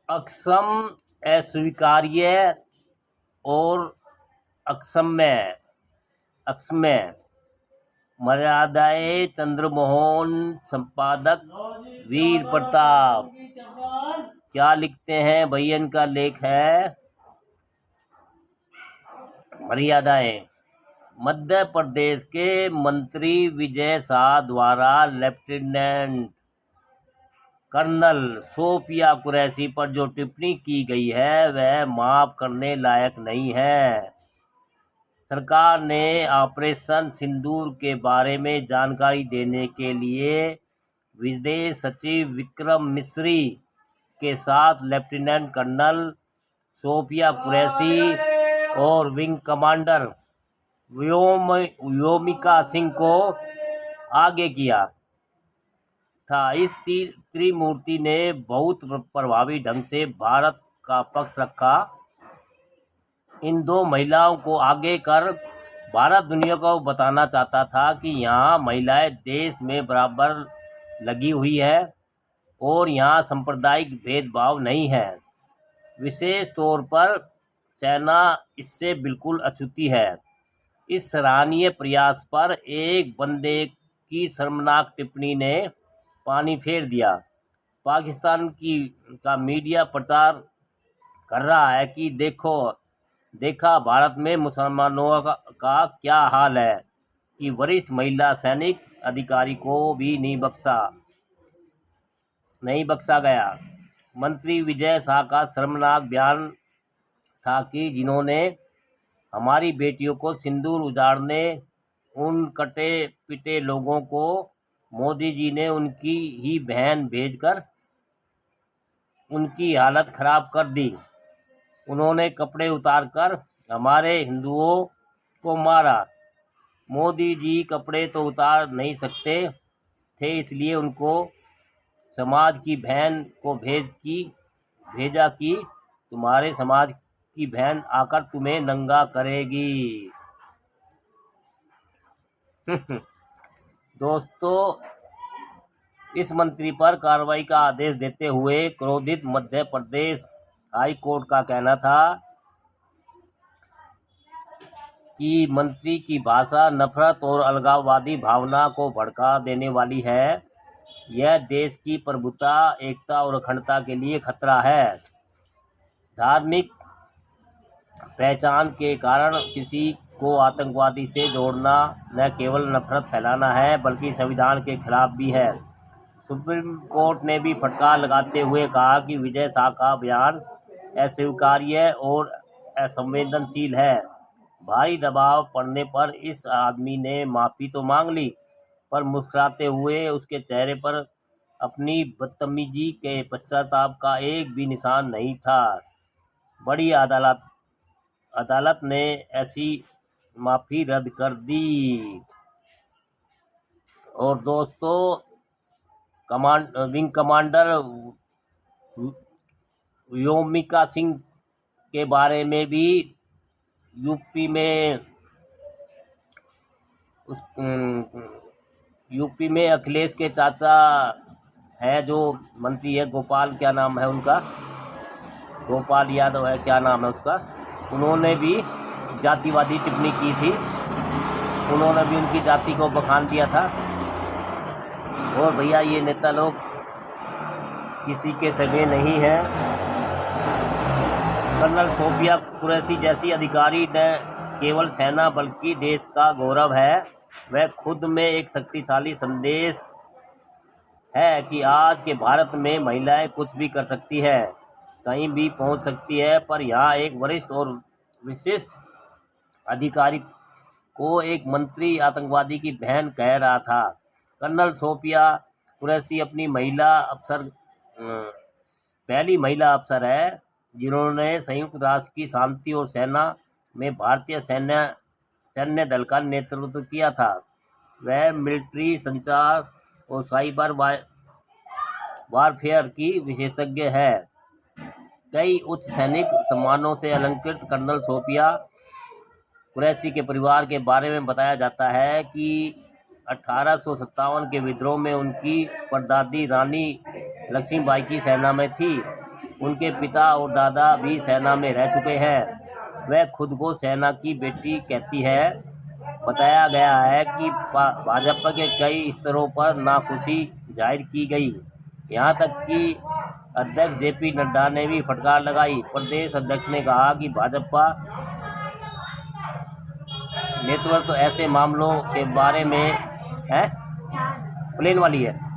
अक्षम, अस्वीकार्य और अक्षम्य। अक्षम्य। मर्यादाएं चंद्रमोहन। संपादक वीर प्रताप। क्या लिखते हैं भैया? का लेख है मर्यादाएं। मध्य प्रदेश के मंत्री विजय शाह द्वारा लेफ्टिनेंट कर्नल सोफिया कुरैशी पर जो टिप्पणी की गई है वह माफ करने लायक नहीं है। सरकार ने ऑपरेशन सिंदूर के बारे में जानकारी देने के लिए विदेश सचिव विक्रम मिस्री के साथ लेफ्टिनेंट कर्नल सोफिया कुरैशी और विंग कमांडर व्योमिका सिंह को आगे किया था। इस त्रिमूर्ति ने बहुत प्रभावी ढंग से भारत का पक्ष रखा। इन दो महिलाओं को आगे कर भारत दुनिया को बताना चाहता था कि यहाँ महिलाएं देश में बराबर लगी हुई है और यहाँ सांप्रदायिक भेदभाव नहीं है। विशेष तौर पर सेना इससे बिल्कुल अछूती है। इस सराहनीय प्रयास पर एक बंदे की शर्मनाक टिप्पणी ने पानी फेर दिया। पाकिस्तान का मीडिया प्रचार कर रहा है कि देखा भारत में मुसलमानों का क्या हाल है कि वरिष्ठ महिला सैनिक अधिकारी को भी नहीं बख्शा गया। मंत्री विजय शाह का शर्मनाक बयान था कि जिन्होंने हमारी बेटियों को सिंदूर उजाड़ने उन कटे पिटे लोगों को मोदी जी ने उनकी ही बहन भेजकर उनकी हालत खराब कर दी। उन्होंने कपड़े उतारकर हमारे हिंदुओं को मारा। मोदी जी कपड़े तो उतार नहीं सकते थे, इसलिए उनको समाज की बहन को भेजा कि तुम्हारे समाज की बहन आकर तुम्हें नंगा करेगी। दोस्तों, इस मंत्री पर कार्रवाई का आदेश देते हुए क्रोधित मध्य प्रदेश हाई कोर्ट का कहना था कि मंत्री की भाषा नफरत और अलगाववादी भावना को भड़का देने वाली है। यह देश की प्रभुता, एकता और अखंडता के लिए खतरा है। धार्मिक पहचान के कारण किसी को आतंकवादी से जोड़ना न केवल नफरत फैलाना है बल्कि संविधान के खिलाफ भी है। सुप्रीम कोर्ट ने भी फटकार लगाते हुए कहा कि विजय शाह का बयान अस्वीकार्य और असंवेदनशील है। भारी दबाव पड़ने पर इस आदमी ने माफ़ी तो मांग ली, पर मुस्कुराते हुए उसके चेहरे पर अपनी बदतमीजी के पश्चाताप का एक भी निशान नहीं था। बड़ी अदालत ने ऐसी माफ़ी रद्द कर दी। और दोस्तों, विंग कमांडर व्योमिका सिंह के बारे में भी यूपी में अखिलेश के चाचा है जो मंत्री है, गोपाल, क्या नाम है उनका, गोपाल यादव है, क्या नाम है उसका, उन्होंने भी जातिवादी टिप्पणी की थी। उन्होंने भी उनकी जाति को बखान दिया था। और भैया ये नेता लोग किसी के सगे नहीं हैं। कर्नल सोफिया कुरैशी जैसी अधिकारी न केवल सेना बल्कि देश का गौरव है। वह खुद में एक शक्तिशाली संदेश है कि आज के भारत में महिलाएं कुछ भी कर सकती है, कहीं भी पहुंच सकती है। पर यहाँ एक वरिष्ठ और विशिष्ट अधिकारी को एक मंत्री आतंकवादी की बहन कह रहा था। कर्नल सोफिया कुरैशी पहली महिला अफसर है जिन्होंने संयुक्त राष्ट्र की शांति और सेना में भारतीय सैन्य दल का नेतृत्व किया था। वह मिलिट्री, संचार और साइबर वारफेयर की विशेषज्ञ है। कई उच्च सैनिक सम्मानों से अलंकृत कर्नल सोफिया कुरैशी के परिवार के बारे में बताया जाता है कि 1857 के विद्रोह में उनकी परदादी रानी लक्ष्मीबाई की सेना में थी। उनके पिता और दादा भी सेना में रह चुके हैं। वह खुद को सेना की बेटी कहती है। बताया गया है कि भाजपा के कई स्तरों पर नाखुशी जाहिर की गई। यहाँ तक कि अध्यक्ष जेपी नड्डा ने भी फटकार लगाई। प्रदेश अध्यक्ष ने कहा कि भाजपा नेतृत्व ऐसे मामलों के बारे में है प्लेन वाली है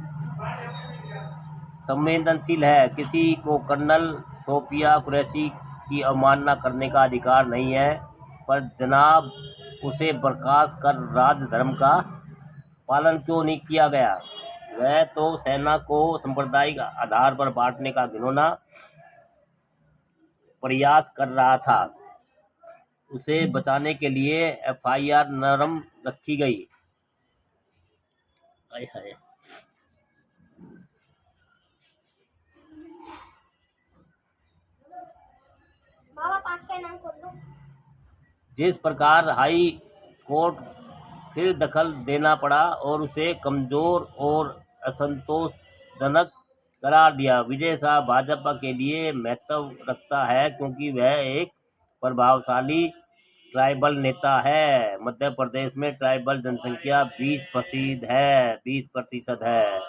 संवेदनशील है। किसी को कर्नल सोफिया कुरैशी की अवमानना करने का अधिकार नहीं है, पर जनाब उसे बर्खास्त कर राजधर्म का पालन क्यों नहीं किया गया? वह तो सेना को सांप्रदायिक आधार पर बांटने का घिनौना प्रयास कर रहा था। उसे बचाने के लिए एफआईआर नरम रखी गई। हाय हाय। जिस प्रकार हाई कोर्ट फिर दखल देना पड़ा और उसे कमजोर और असंतोषजनक करार दिया। विजय शाह भाजपा के लिए महत्व रखता है क्योंकि वह एक प्रभावशाली ट्राइबल नेता है। मध्य प्रदेश में ट्राइबल जनसंख्या 20% है।